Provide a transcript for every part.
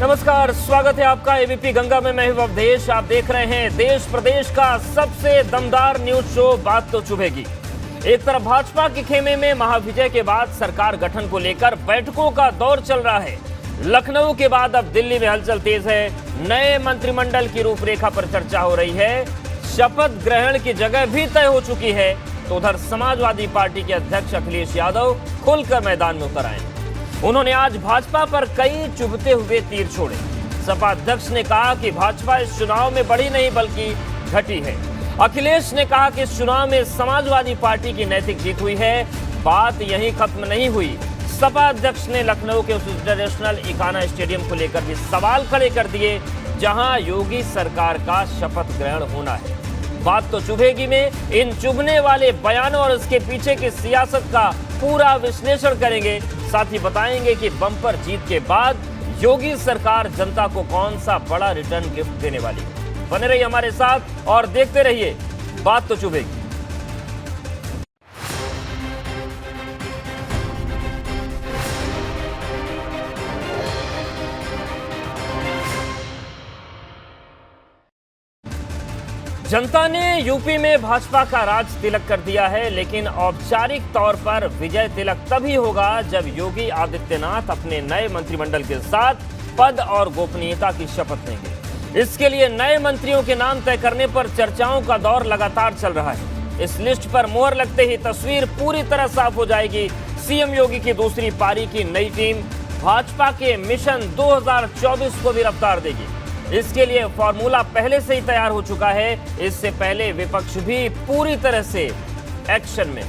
नमस्कार, स्वागत है आपका एबीपी गंगा में। मैं हूं अवधेश। आप देख रहे हैं देश प्रदेश का सबसे दमदार न्यूज शो बात तो चुभेगी। एक तरफ भाजपा के खेमे में महाविजय के बाद सरकार गठन को लेकर बैठकों का दौर चल रहा है। लखनऊ के बाद अब दिल्ली में हलचल तेज है। नए मंत्रिमंडल की रूपरेखा पर चर्चा हो रही है। शपथ ग्रहण की जगह भी तय हो चुकी है। तो उधर समाजवादी पार्टी के अध्यक्ष अखिलेश यादव खुलकर मैदान में उतर आए। उन्होंने आज भाजपा पर कई चुभते हुए तीर छोड़े। सपा अध्यक्ष ने कहा कि भाजपा इस चुनाव में बढ़ी नहीं बल्कि घटी है। अखिलेश ने कहा कि इस चुनाव में समाजवादी पार्टी की नैतिक जीत हुई है। बात यहीं खत्म नहीं हुई। सपा अध्यक्ष ने लखनऊ के उस इंटरनेशनल इकाना स्टेडियम को लेकर भी सवाल खड़े कर दिए, जहां योगी सरकार का शपथ ग्रहण होना है। बात तो चुभेगी में इन चुभने वाले बयानों और इसके पीछे की सियासत का पूरा विश्लेषण करेंगे। साथ ही बताएंगे कि बम्पर जीत के बाद योगी सरकार जनता को कौन सा बड़ा रिटर्न गिफ्ट देने वाली है। बने रहिए हमारे साथ और देखते रहिए बात तो चुभेगी। जनता ने यूपी में भाजपा का राज तिलक कर दिया है, लेकिन औपचारिक तौर पर विजय तिलक तभी होगा जब योगी आदित्यनाथ अपने नए मंत्रिमंडल के साथ पद और गोपनीयता की शपथ लेंगे। इसके लिए नए मंत्रियों के नाम तय करने पर चर्चाओं का दौर लगातार चल रहा है। इस लिस्ट पर मोहर लगते ही तस्वीर पूरी तरह साफ हो जाएगी। सीएम योगी की दूसरी पारी की नई टीम भाजपा के मिशन 2024 को भी रफ्तार देगी। इसके लिए फॉर्मूला पहले से ही तैयार हो चुका है। इससे पहले विपक्ष भी पूरी तरह से एक्शन में।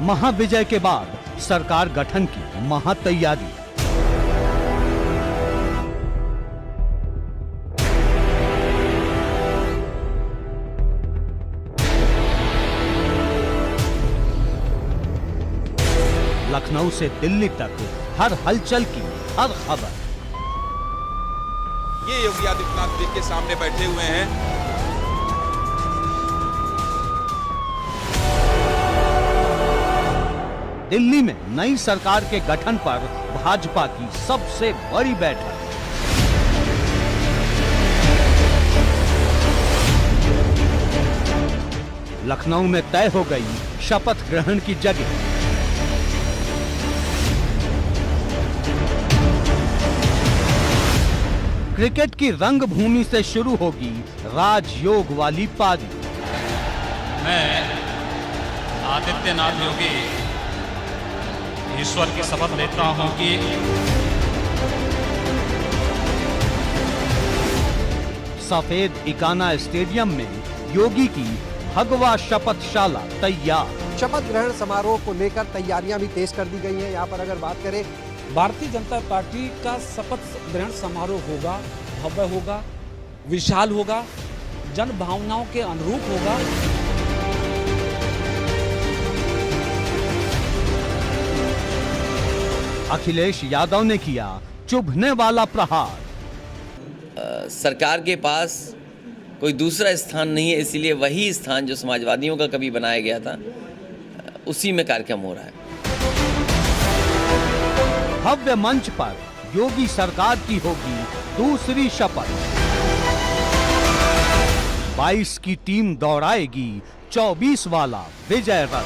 महाविजय के बाद सरकार गठन की महातैयारी। लखनऊ से दिल्ली तक हर हलचल की हर खबर। ये योगी आदित्यनाथ जी के सामने बैठे हुए हैं। दिल्ली में नई सरकार के गठन पर भाजपा की सबसे बड़ी बैठक। लखनऊ में तय हो गई शपथ ग्रहण की जगह। क्रिकेट की रंगभूमि से शुरू होगी राजयोग वाली पारी। मैं आदित्यनाथ योगी ईश्वर की शपथ लेता हूं कि सफेद इकाना स्टेडियम में योगी की भगवा शपथशाला तैयार। शपथ ग्रहण समारोह को लेकर तैयारियां भी तेज कर दी गई हैं। यहाँ पर अगर बात करें, भारतीय जनता पार्टी का शपथ ग्रहण समारोह होगा, भव्य होगा, विशाल होगा, जन भावनाओं के अनुरूप होगा। अखिलेश यादव ने किया चुभने वाला प्रहार। सरकार के पास कोई दूसरा स्थान नहीं है, इसलिए वही स्थान जो समाजवादियों का कभी बनाया गया था, उसी में कार्यक्रम हो रहा है। भव्य मंच पर योगी सरकार की होगी दूसरी शपथ। 22 की टीम दौड़ाएगी 24 वाला विजय रथ।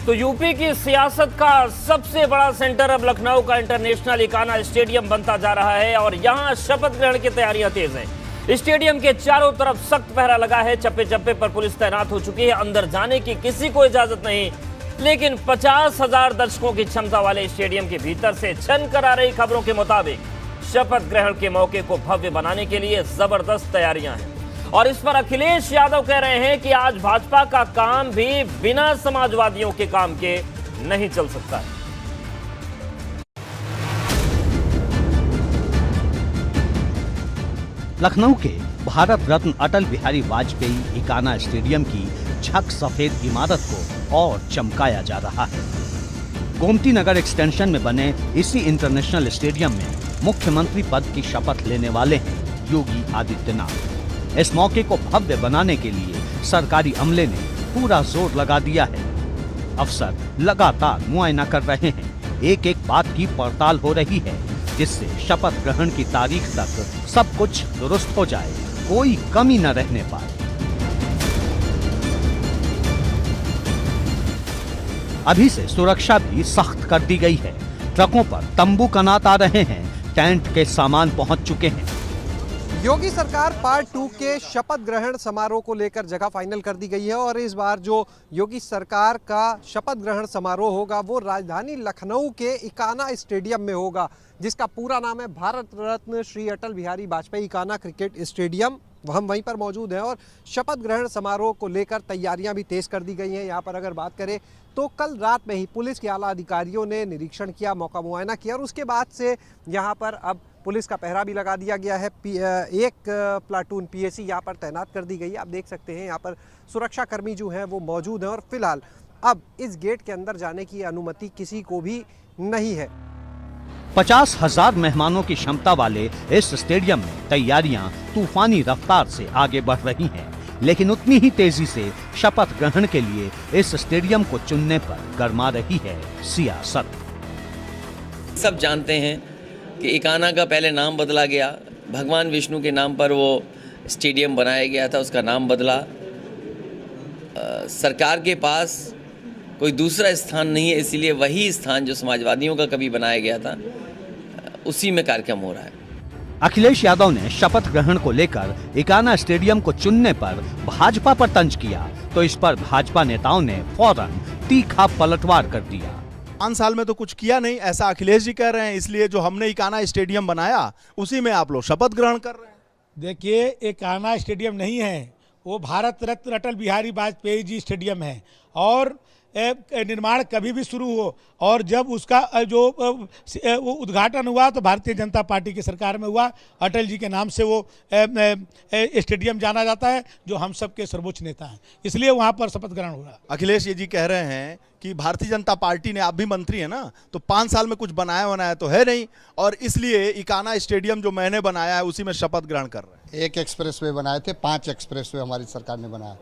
तो यूपी की सियासत का सबसे बड़ा सेंटर अब लखनऊ का इंटरनेशनल इकाना स्टेडियम बनता जा रहा है और यहां शपथ ग्रहण की तैयारियां तेज हैं। स्टेडियम के चारों तरफ सख्त पहरा लगा है। चप्पे चप्पे पर पुलिस तैनात हो चुकी है। अंदर जाने की किसी को इजाजत नहीं, लेकिन 50,000 दर्शकों की क्षमता वाले स्टेडियम के भीतर से छन कर आ रही खबरों के मुताबिक शपथ ग्रहण के मौके को भव्य बनाने के लिए जबरदस्त तैयारियां हैं और इस पर अखिलेश यादव कह रहे हैं कि आज भाजपा का काम भी बिना समाजवादियों के काम के नहीं चल सकता। लखनऊ के भारत रत्न अटल बिहारी वाजपेयी इकाना स्टेडियम की झक सफेद इमारत को और चमकाया जा रहा है। गोमती नगर एक्सटेंशन में बने इसी इंटरनेशनल स्टेडियम में मुख्यमंत्री पद की शपथ लेने वाले हैं योगी आदित्यनाथ। इस मौके को भव्य बनाने के लिए सरकारी अमले ने पूरा जोर लगा दिया है। अफसर लगातार मुआयना कर रहे हैं, एक एक बात की पड़ताल हो रही है, जिससे शपथ ग्रहण की तारीख तक सब कुछ दुरुस्त हो जाए, कोई कमी न रहने पाए। अभी से सुरक्षा भी सख्त कर दी गई है। ट्रकों पर तंबू कनात आ रहे हैं, टेंट के सामान पहुंच चुके हैं। योगी सरकार पार्ट 2 के शपथ ग्रहण समारोह को लेकर जगह फाइनल कर दी गई है और इस बार जो योगी सरकार का शपथ ग्रहण समारोह होगा वो राजधानी लखनऊ के इकाना स्टेडियम में होगा, जिसका पूरा नाम है भारत रत्न श्री अटल बिहारी वाजपेयी इकाना क्रिकेट स्टेडियम। हम वहीं पर मौजूद हैं और शपथ ग्रहण समारोह को लेकर तैयारियां भी तेज कर दी गई हैं। यहाँ पर अगर बात करें तो कल रात में ही पुलिस के आला अधिकारियों ने निरीक्षण किया, मौका मुआयना किया और उसके बाद से यहाँ पर अब पुलिस का पहरा भी लगा दिया गया है। एक प्लाटून पीएसी यहाँ पर तैनात कर दी गई है। आप देख सकते हैं यहाँ पर सुरक्षा कर्मी जो हैं वो मौजूद हैं और फिलहाल अब इस गेट के अंदर जाने की अनुमति किसी को भी नहीं है। 50,000 मेहमानों की क्षमता वाले इस स्टेडियम में तैयारियां तूफानी रफ्तार से आगे बढ़ रही हैं, लेकिन उतनी ही तेजी से शपथ ग्रहण के लिए इस स्टेडियम को चुनने पर गरमा रही है सियासत। सब जानते हैं कि इकाना का पहले नाम बदला गया, भगवान विष्णु के नाम पर वो स्टेडियम बनाया गया था, उसका नाम बदला। सरकार के पास कोई दूसरा स्थान नहीं है, इसीलिए वही स्थान जो समाजवादियों का कभी बनाया गया था उसी में कार्यक्रम हो रहा है। अखिलेश यादव ने शपथ ग्रहण को लेकर इकाना स्टेडियम को चुनने पर भाजपा पर तंज किया, तो इस पर भाजपा नेताओं ने फौरन तीखा पलटवार कर दिया। 5 साल में तो कुछ किया नहीं, ऐसा अखिलेश जी कह रहे हैं, इसलिए जो हमने इकाना स्टेडियम बनाया उसी में आप लोग शपथ ग्रहण कर रहे हैं। देखिए, इकाना स्टेडियम नहीं है, वो भारत रत्न अटल बिहारी वाजपेयी जी स्टेडियम है और निर्माण कभी भी शुरू हो और जब उसका जो वो उद्घाटन हुआ तो भारतीय जनता पार्टी की सरकार में हुआ। अटल जी के नाम से वो स्टेडियम जाना जाता है, जो हम सब के सर्वोच्च नेता हैं, इसलिए वहाँ पर शपथ ग्रहण हो रहा है। अखिलेश जी कह रहे हैं कि भारतीय जनता पार्टी ने, आप भी मंत्री हैं ना, तो 5 साल में कुछ बनाया तो है नहीं और इसलिए इकाना स्टेडियम जो मैंने बनाया है उसी में शपथ ग्रहण कर रहे हैं। 1 एक्सप्रेसवे बनाए थे, 5 एक्सप्रेसवे हमारी सरकार ने बनाया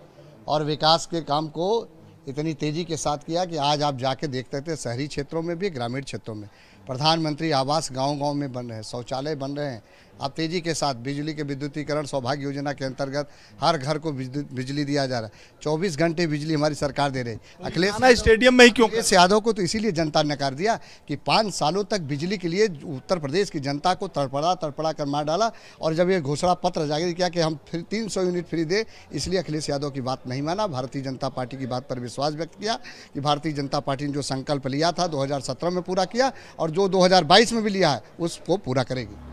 और विकास के काम को इतनी तेज़ी के साथ किया कि आज आप जाके देखते थे शहरी क्षेत्रों में भी, ग्रामीण क्षेत्रों में प्रधानमंत्री आवास गांव-गांव में बन रहे हैं, शौचालय बन रहे हैं। आप तेज़ी के साथ बिजली के विद्युतीकरण सौभाग्य योजना के अंतर्गत हर घर को बिजली दिया जा रहा है। 24 घंटे बिजली हमारी सरकार दे रही है। अखिलेश स्टेडियम में ही क्यों? अखिलेश यादव को तो इसीलिए जनता ने नकार दिया कि 5 सालों तक बिजली के लिए उत्तर प्रदेश की जनता को तड़पड़ा कर मार डाला और जब ये घोषणा पत्र जारी किया कि हम 300 यूनिट फ्री दे, इसलिए अखिलेश यादव की बात नहीं माना, भारतीय जनता पार्टी की बात पर विश्वास व्यक्त किया कि भारतीय जनता पार्टी ने जो संकल्प लिया था 2017 में पूरा किया और जो 2022 में भी लिया है उसको पूरा करेगी।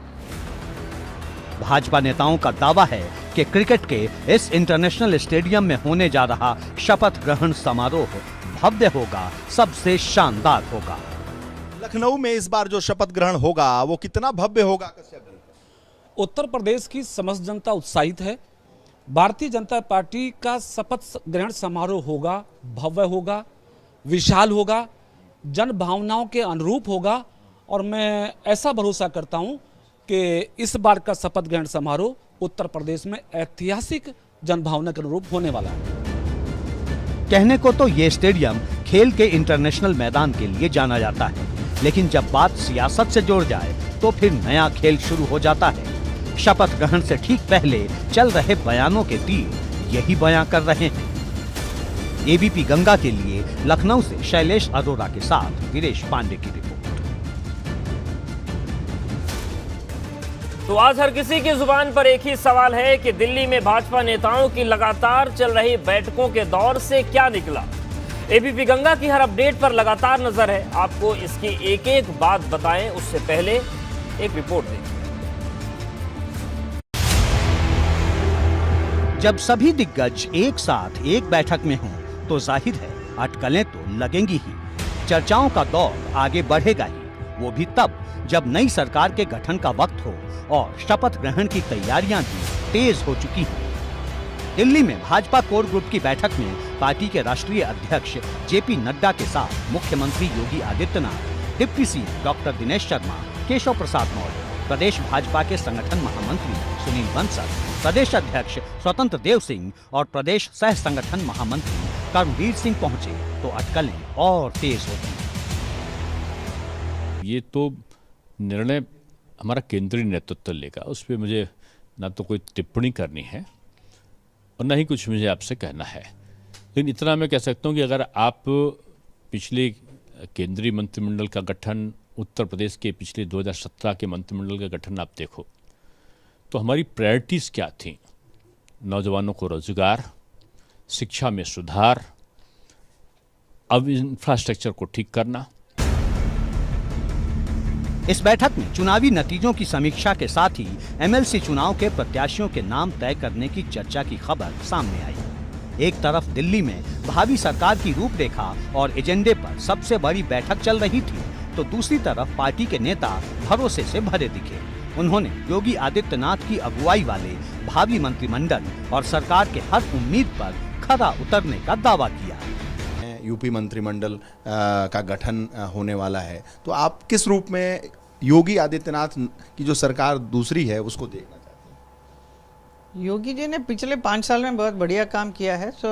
भाजपा नेताओं का दावा है कि क्रिकेट के इस इंटरनेशनल स्टेडियम में होने जा रहा शपथ ग्रहण समारोह भव्य होगा, सबसे शानदार होगा। लखनऊ में इस बार जो शपथ ग्रहण होगा वो कितना भव्य होगा? उत्तर प्रदेश की समस्त जनता उत्साहित है। भारतीय जनता पार्टी का शपथ ग्रहण समारोह होगा, भव्य होगा, विशाल होगा, जन भावनाओं के अनुरूप होगा और मैं ऐसा भरोसा करता हूं कि इस बार का शपथ ग्रहण समारोह उत्तर प्रदेश में ऐतिहासिक जनभावना के अनुरूप होने वाला है। कहने को तो ये स्टेडियम खेल के इंटरनेशनल मैदान के लिए जाना जाता है, लेकिन जब बात सियासत से जुड़ जाए तो फिर नया खेल शुरू हो जाता है। शपथ ग्रहण से ठीक पहले चल रहे बयानों के तीर यही बयां कर रहे हैं। एबीपी गंगा के लिए लखनऊ से शैलेश अरोरा के साथ वीरेश पांडे की रिपोर्ट। तो आज हर किसी की जुबान पर एक ही सवाल है कि दिल्ली में भाजपा नेताओं की लगातार चल रही बैठकों के दौर से क्या निकला। एबीपी गंगा की हर अपडेट पर लगातार नजर है, आपको इसकी एक एक बात बताएं उससे पहले एक रिपोर्ट देखिए। जब सभी दिग्गज एक साथ एक बैठक में हों तो जाहिर है अटकलें तो लगेंगी ही। चर्चाओं का दौर आगे बढ़ेगा ही, वो भी तब जब नई सरकार के गठन का वक्त हो और शपथ ग्रहण की तैयारियां भी तेज हो चुकी हैं। दिल्ली में भाजपा कोर ग्रुप की बैठक में पार्टी के राष्ट्रीय अध्यक्ष जेपी नड्डा के साथ मुख्यमंत्री Yogi Adityanath, deputy CM doctor Dinesh Sharma, Keshav Prasad Maurya, प्रदेश भाजपा के संगठन महामंत्री सुनील बंसल, प्रदेश अध्यक्ष स्वतंत्र देव सिंह और प्रदेश सह संगठन महामंत्री कर्मवीर सिंह पहुंचे तो अटकलें और तेज हो गई। ये तो निर्णय हमारा केंद्रीय नेतृत्व लेगा, उस पर मुझे ना तो कोई टिप्पणी करनी है और न ही कुछ मुझे आपसे कहना है। लेकिन इतना मैं कह सकता हूँ कि अगर आप पिछले केंद्रीय मंत्रिमंडल का गठन, उत्तर प्रदेश के पिछले 2017 के मंत्रिमंडल का गठन आप देखो तो हमारी प्रायोरिटीज़ क्या थी। नौजवानों को रोजगार, शिक्षा में सुधार, अब इंफ्रास्ट्रक्चर को ठीक करना। इस बैठक में चुनावी नतीजों की समीक्षा के साथ ही एमएलसी चुनाव के प्रत्याशियों के नाम तय करने की चर्चा की खबर सामने आई। एक तरफ दिल्ली में भावी सरकार की रूपरेखा और एजेंडे पर सबसे बड़ी बैठक चल रही थी, तो दूसरी तरफ पार्टी के नेता भरोसे से भरे दिखे। उन्होंने योगी आदित्यनाथ की अगुवाई वाले भावी मंत्रिमंडल और सरकार के हर उम्मीद पर खरा उतरने का दावा किया। यूपी मंत्रिमंडल का गठन होने वाला है, तो आप किस रूप में योगी आदित्यनाथ की जो सरकार दूसरी है उसको देखना चाहते हैं? योगी जी ने पिछले 5 साल में बहुत बढ़िया काम किया है। सो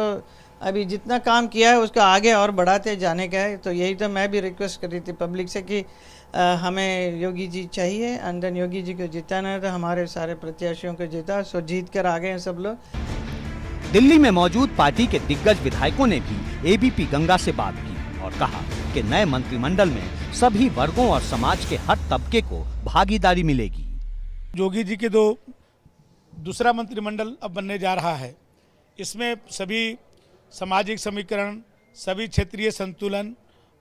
अभी जितना काम किया है उसका आगे और बढ़ाते जाने का है। तो यही तो मैं भी रिक्वेस्ट कर रही थी पब्लिक से कि हमें योगी जी चाहिए, अंदर योगी जी को जिताना है तो हमारे सारे प्रत्याशियों को जीता। सो जीत कर आ गए हैं सब लोग। दिल्ली में मौजूद पार्टी के दिग्गज विधायकों ने भी एबीपी गंगा से बात की और कहा कि नए मंत्रिमंडल में सभी वर्गों और समाज के हर तबके को भागीदारी मिलेगी। योगी जी के दूसरा मंत्रिमंडल अब बनने जा रहा है। इसमें सभी सामाजिक समीकरण, सभी क्षेत्रीय संतुलन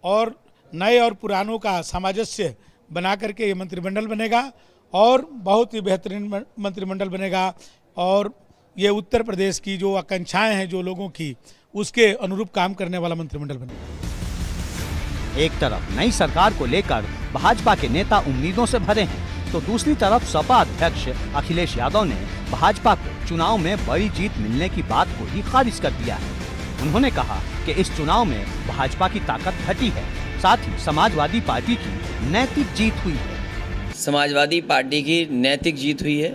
और नए और पुरानों का सामंजस्य बना करके ये मंत्रिमंडल बनेगा और बहुत ही बेहतरीन मंत्रिमंडल बनेगा। और ये उत्तर प्रदेश की जो आकांक्षाएं हैं जो लोगों की, उसके अनुरूप काम करने वाला मंत्रिमंडल बनेगा। एक तरफ नई सरकार को लेकर भाजपा के नेता उम्मीदों से भरे हैं, तो दूसरी तरफ सपा अध्यक्ष अखिलेश यादव ने भाजपा को चुनाव में बड़ी जीत मिलने की बात को ही खारिज कर दिया है। उन्होंने कहा कि इस चुनाव में भाजपा की ताकत घटी है, साथ ही समाजवादी पार्टी की नैतिक जीत हुई है। समाजवादी पार्टी की नैतिक जीत हुई है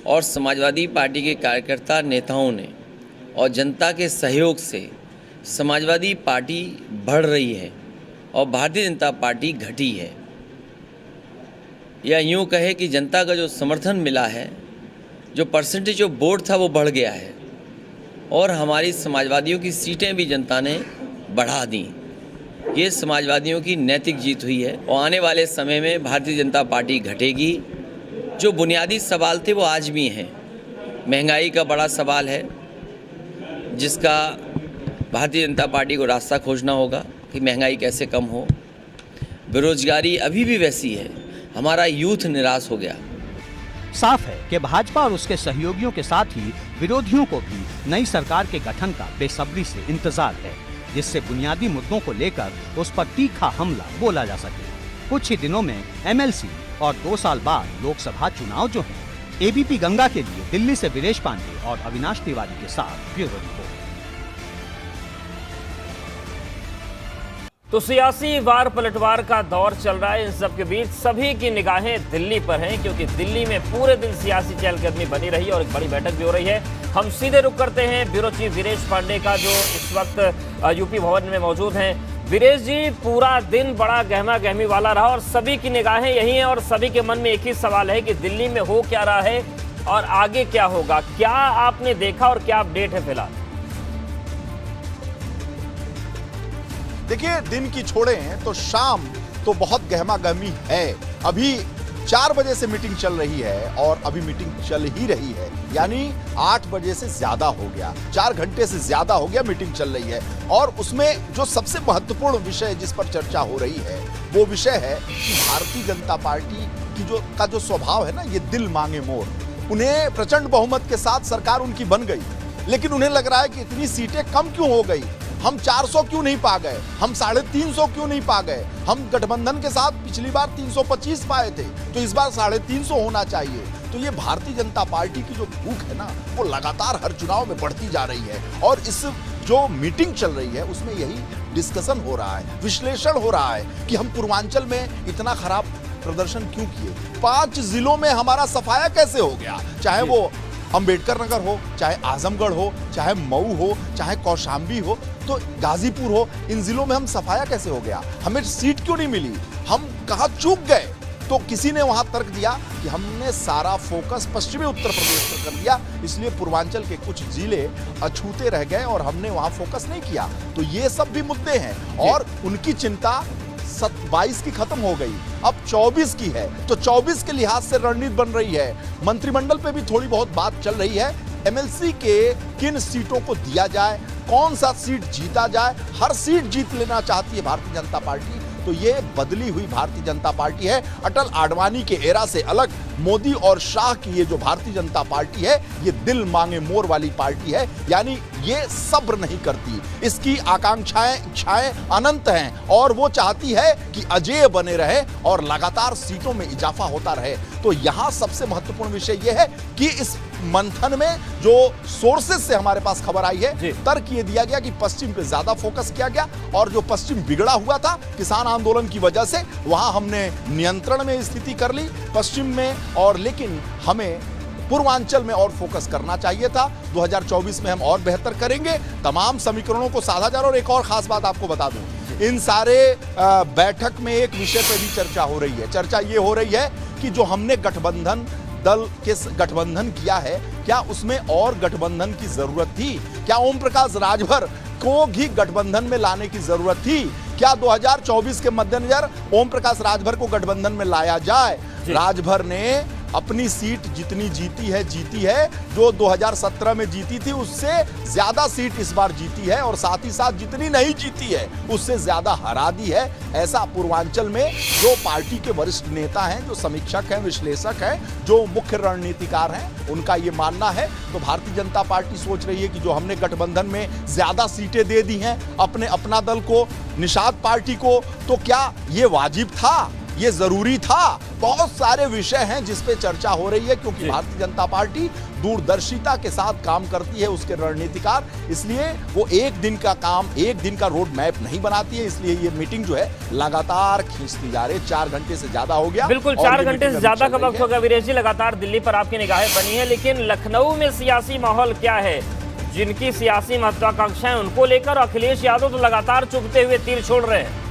और समाजवादी पार्टी के कार्यकर्ता नेताओं ने और जनता के सहयोग से समाजवादी पार्टी बढ़ रही है और भारतीय जनता पार्टी घटी है। या यूँ कहे कि जनता का जो समर्थन मिला है, जो परसेंटेज ऑफ वोट था वो बढ़ गया है और हमारी समाजवादियों की सीटें भी जनता ने बढ़ा दी। ये समाजवादियों की नैतिक जीत हुई है और आने वाले समय में भारतीय जनता पार्टी घटेगी। जो बुनियादी सवाल थे वो आज भी हैं। महंगाई का बड़ा सवाल है जिसका भारतीय जनता पार्टी को रास्ता खोजना होगा कि महंगाई कैसे कम हो। बेरोजगारी अभी भी वैसी है, हमारा यूथ निराश हो गया। साफ है कि भाजपा और उसके सहयोगियों के साथ ही विरोधियों को भी नई सरकार के गठन का बेसब्री से इंतजार है, जिससे बुनियादी मुद्दों को लेकर उस पर तीखा हमला बोला जा सके। कुछ ही दिनों में एमएलसी और 2 साल बाद लोकसभा चुनाव जो है। एबीपी गंगा के लिए दिल्ली से वीरेश पांडे और अविनाश तिवारी के साथ ब्यूरो रिपोर्ट। तो सियासी वार पलटवार का दौर चल रहा है। इन सब के बीच सभी की निगाहें दिल्ली पर हैं, क्योंकि दिल्ली में पूरे दिन सियासी चहलकदमी बनी रही और एक बड़ी बैठक भी हो रही है। हम सीधे रुख करते हैं ब्यूरो चीफ वीरेश पांडे का, जो इस वक्त यूपी भवन में मौजूद हैं। वीरेश जी, पूरा दिन बड़ा गहमा गहमी वाला रहा और सभी की निगाहें यही हैं और सभी के मन में एक ही सवाल है कि दिल्ली में हो क्या रहा है और आगे क्या होगा। क्या आपने देखा और क्या अपडेट है फिलहाल? देखिए, दिन की छोड़ें तो शाम तो बहुत गहमा गहमी है। अभी 4 बजे से मीटिंग चल रही है और अभी मीटिंग चल ही रही है, यानी 8 बजे से ज्यादा हो गया, 4 घंटे से ज्यादा हो गया मीटिंग चल रही है। और उसमें जो सबसे महत्वपूर्ण विषय जिस पर चर्चा हो रही है वो विषय है कि भारतीय जनता पार्टी की जो स्वभाव है ना, ये दिल मांगे मोर, उन्हें प्रचंड बहुमत के साथ सरकार उनकी बन गई, लेकिन उन्हें लग रहा है कि इतनी सीटें कम क्यों हो गई, हम 400 क्यों नहीं पा गए, हम 350 क्यों नहीं पा गए, हम गठबंधन के साथ पिछली बार 325 पाए थे, तो इस बार 350 होना चाहिए। तो ये भारतीय जनता पार्टी की जो भूख है ना, वो लगातार हर चुनाव में बढ़ती जा रही है। और इस जो मीटिंग चल रही है उसमें यही डिस्कशन हो रहा है, विश्लेषण हो रहा है कि हम पूर्वांचल में इतना खराब प्रदर्शन क्यों किए, 5 जिलों में हमारा सफाया कैसे हो गया, चाहे वो अंबेडकर नगर हो, चाहे आजमगढ़ हो, चाहे मऊ हो, चाहे कौशाम्बी हो, तो गाजीपुर हो, इन जिलों में हम सफाया कैसे हो गया, हमें सीट क्यों नहीं मिली, हम कहाँ चूक गए। तो किसी ने वहां तर्क दिया कि हमने सारा फोकस पश्चिमी उत्तर प्रदेश पर कर दिया, इसलिए पूर्वांचल के कुछ जिले अछूते रह गए और हमने वहां फोकस नहीं किया। तो ये सब भी मुद्दे हैं और उनकी चिंता 22 की खत्म हो गई, अब 24 की है। तो 24 के लिहाज से रणनीति बन रही है। मंत्रिमंडल पे भी थोड़ी बहुत बात चल रही है, एमएलसी के किन सीटों को दिया जाए, कौन सा सीट जीता जाए। हर सीट जीत लेना चाहती है भारतीय जनता पार्टी। तो ये बदली हुई भारतीय जनता पार्टी है। अटल आडवाणी के एरा से अलग मोदी और शाह की ये जो भारतीय जनता पार्टी है, ये दिल मांगे मोर वाली पार्टी है। यानी ये सब्र नहीं करती, इसकी आकांक्षाएं इच्छाएं अनंत हैं और वो चाहती है कि अजेय बने रहे और लगातार सीटों में इजाफा होता रहे। तो यहाँ सबसे महत्वपूर्ण विषय ये है कि इस मंथन में जो सोर्सेज से हमारे पास खबर आई है, तर्क ये दिया गया कि पश्चिम पे ज्यादा फोकस किया गया और जो पश्चिम बिगड़ा हुआ था किसान आंदोलन की वजह से, वहां हमने नियंत्रण में स्थिति कर ली पश्चिम में, और लेकिन हमें पूर्वांचल में और फोकस करना चाहिए था। 2024 में हम और बेहतर करेंगे, तमाम समीकरणों को साधा जा रहा है। और एक और खास बात आपको बता दूं, इन सारे बैठक में एक विषय पर भी चर्चा हो रही है। चर्चा ये हो रही है कि जो हमने गठबंधन दल के गठबंधन किया है, क्या उसमें और गठबंधन की जरूरत थी? क्या ओम प्रकाश राजभर को भी गठबंधन में लाने की जरूरत थी? क्या 2024 के मद्देनजर ओम प्रकाश राजभर को गठबंधन में लाया जाए? राजभर ने अपनी सीट जितनी जीती है, जो 2017 में जीती थी उससे ज्यादा सीट इस बार जीती है, और साथ ही साथ जितनी नहीं जीती है उससे ज्यादा हरा दी है। ऐसा पूर्वांचल में जो पार्टी के वरिष्ठ नेता हैं, जो समीक्षक हैं, विश्लेषक हैं, जो मुख्य रणनीतिकार हैं, उनका ये मानना है। तो भारतीय जनता पार्टी सोच रही है कि जो हमने गठबंधन में ज्यादा सीटें दे दी हैं अपना दल को, निषाद पार्टी को, तो क्या ये वाजिब था, ये जरूरी था? बहुत सारे विषय हैं जिस पे चर्चा हो रही है, क्योंकि भारतीय जनता पार्टी दूरदर्शिता के साथ काम करती है, उसके रणनीतिकार, इसलिए वो एक दिन का काम, एक दिन का रोड मैप नहीं बनाती है। इसलिए ये मीटिंग जो है लगातार खींचती जा रही है। 4 घंटे से ज्यादा हो गया, बिल्कुल 4 घंटे से ज्यादा का वक्त होगा। वीरेश जी, लगातार दिल्ली पर आपकी निगाहें बनी है, लेकिन लखनऊ में सियासी माहौल क्या है? जिनकी सियासी महत्वाकांक्षाएं उनको लेकर अखिलेश यादव तो लगातार चुभते हुए तीर छोड़ रहे हैं।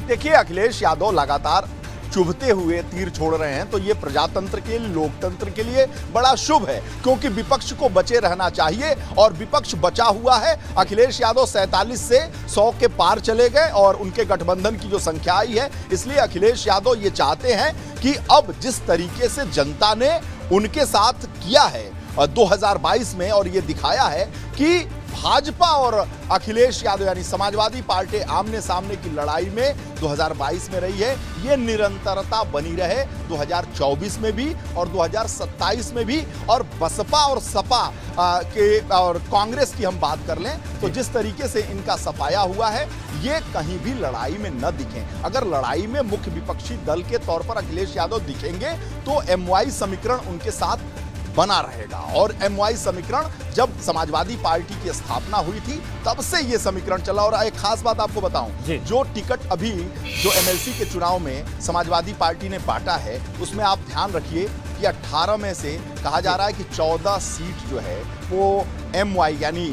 देखिए, अखिलेश यादव लगातार चुभते हुए तीर छोड़ रहे हैं, तो ये प्रजातंत्र के लिए, लोकतंत्र के लिए बड़ा शुभ है, क्योंकि विपक्ष को बचे रहना चाहिए और विपक्ष बचा हुआ है। अखिलेश यादव 47 से 100 के पार चले गए और उनके गठबंधन की जो संख्या आई है, इसलिए अखिलेश यादव ये चाहते हैं कि अब जिस तरीके से जनता ने उनके साथ किया है 2022 में, और ये दिखाया है कि भाजपा और अखिलेश यादव यानी समाजवादी पार्टी आमने सामने की लड़ाई में 2022 में रही है, ये निरंतरता बनी रहे 2024 में भी और 2027 में भी। और बसपा और सपा के और कांग्रेस की हम बात कर लें तो जिस तरीके से इनका सफाया हुआ है, ये कहीं भी लड़ाई में न दिखें। अगर लड़ाई में मुख्य विपक्षी दल के तौर पर अखिलेश यादव दिखेंगे तो MY समीकरण उनके साथ बना रहेगा। और MY समीकरण जब समाजवादी पार्टी की स्थापना हुई थी तब से ये समीकरण चला। और एक खास बात आपको बताऊं, जो टिकट अभी जो MLC के चुनाव में समाजवादी पार्टी ने बांटा है, उसमें आप ध्यान रखिए कि 18 में से कहा जा रहा है कि 14 सीट जो है वो MY यानी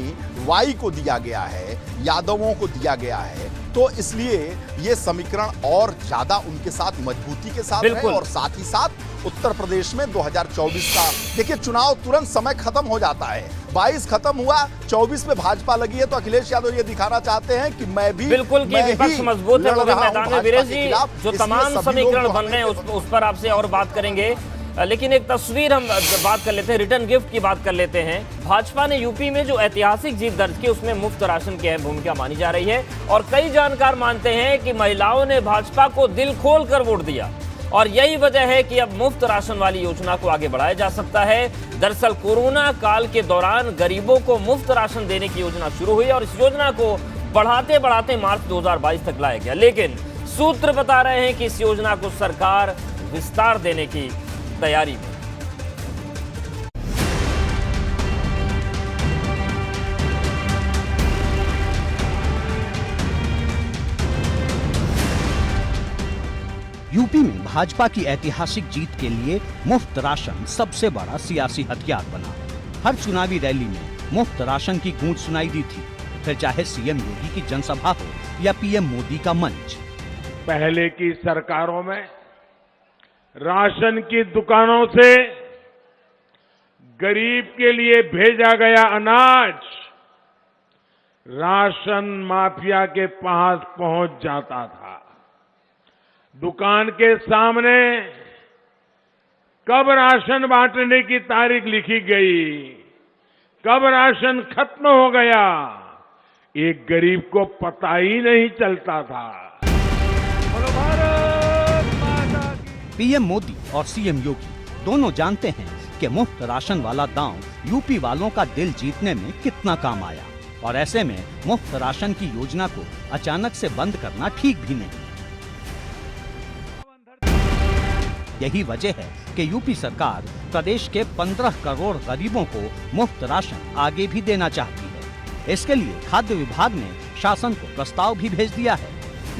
Y को दिया गया है, यादवों को दिया गया है। तो इसलिए ये समीकरण और ज्यादा उनके साथ मजबूती के साथ है। और साथ ही साथ उत्तर प्रदेश में 2024 का देखिए चुनाव तुरंत समय खत्म हो जाता है। 22 खत्म हुआ, 24 में भाजपा लगी है, तो अखिलेश यादव ये दिखाना चाहते हैं कि मैं भी बिल्कुल कि विपक्ष मजबूत है मैदान में। वीरेश जी, जो तमाम समीकरण बन रहे हैं उस पर आपसे और बात करेंगे, लेकिन एक तस्वीर हम बात कर लेते हैं, रिटर्न गिफ्ट की बात कर लेते हैं। भाजपा ने यूपी में जो ऐतिहासिक जीत दर्ज की, उसमें मुफ्त राशन की अहम भूमिका मानी जा रही है और कई जानकार मानते हैं कि महिलाओं ने भाजपा को दिल खोल कर वोट दिया। और यही वजह है कि अब मुफ्त राशन वाली योजना को आगे बढ़ाया जा सकता है। दरअसल कोरोना काल के दौरान गरीबों को मुफ्त राशन देने की योजना शुरू हुई और इस योजना को बढ़ाते बढ़ाते मार्च 2022 तक लाया गया, लेकिन सूत्र बता रहे हैं कि इस योजना को सरकार विस्तार देने की तैयारी में। यूपी में भाजपा की ऐतिहासिक जीत के लिए मुफ्त राशन सबसे बड़ा सियासी हथियार बना। हर चुनावी रैली में मुफ्त राशन की गूंज सुनाई दी थी, फिर चाहे सीएम योगी की जनसभा हो या पीएम मोदी का मंच। पहले की सरकारों में राशन की दुकानों से गरीब के लिए भेजा गया अनाज राशन माफिया के पास पहुंच जाता था। दुकान के सामने कब राशन बांटने की तारीख लिखी गई, कब राशन खत्म हो गया, एक गरीब को पता ही नहीं चलता था। पीएम मोदी और सीएम योगी दोनों जानते हैं कि मुफ्त राशन वाला दांव यूपी वालों का दिल जीतने में कितना काम आया, और ऐसे में मुफ्त राशन की योजना को अचानक से बंद करना ठीक भी नहीं। यही वजह है कि यूपी सरकार प्रदेश के 15 करोड़ गरीबों को मुफ्त राशन आगे भी देना चाहती है। इसके लिए खाद्य विभाग ने शासन को प्रस्ताव भी भेज दिया है।